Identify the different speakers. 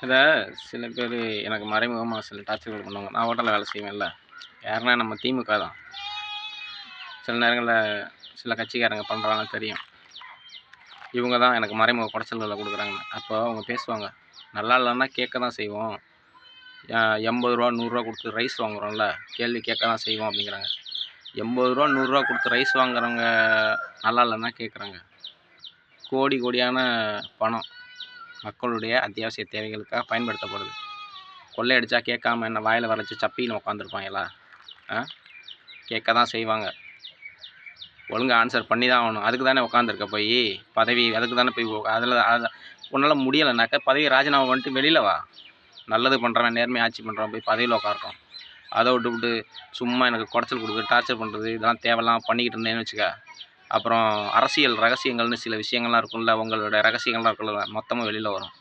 Speaker 1: இத சில பேரு எனக்கு மறைமுகமா சில டார்ச்சர்கள் பண்ணுவாங்க. நான் ஹோட்டல்ல வேலை செய்வேன்ல. யாருன்னா நம்ம திமுக தான். சில நேரங்கள்ல சில கட்சிக்காரங்க பண்றாங்கன்னு தெரியும். இவங்க தான் எனக்கு மறைமுக குடைச்சல்கள குடுக்குறாங்கன்னு. அப்போ அவங்க பேசுவாங்க. நல்லா இல்லன்னா கேட்க தான் செய்வோம். ரூ. 80 ரூ. 100 குடுத்து ரைஸ் வாங்குறோம்ல, கேள்வி கேட்க தான் செய்வோம் அப்படிங்கிறாங்க. ரூ. 80 ரூ. 100 குடுத்து ரைஸ் வாங்குறவங்க நல்லா இல்லன்னா கேட்குறாங்க. கோடி கோடியான பணம் மக்களுடைய அத்தியாவசிய தேவைகளுக்காக பயன்படுத்தப்படுது. கொள்ளையடிச்சா கேட்காம என்ன வாயில வர வச்சு சப்பின்னு உட்காந்துருப்பாங்களா? கேட்க தான் செய்வாங்க. ஒழுங்கா ஆன்சர் பண்ணி தான் ஆகணும். அதுக்கு தானே உட்காந்துருக்க போய் பதவி அதுக்கு தானே போய் அதில் உன்னால் முடியலைனாக்கா பதவி ராஜினாமா பண்ணிட்டு வெளியில் வா. நல்லது பண்ணுறவன் நேர்மையாக ஆட்சி பண்ணுறவன் போய் பதவியில் உட்காரட்டும். அதை விட்டுவிட்டு சும்மா எனக்கு குடைச்சல் கொடுக்குறது டார்ச்சர் பண்ணுறது இதெல்லாம் தேவையில்லாம பண்ணிக்கிட்டு இருந்தேன்னு வச்சுக்க, அப்புறம் அரசியல் ரகசியங்கள்னு சில விஷயங்கள்லாம் இருக்கும்ல, உங்களோட ரகசியங்கள்லாம் இருக்குல்ல மொத்தமாக வெளியில் வரும்.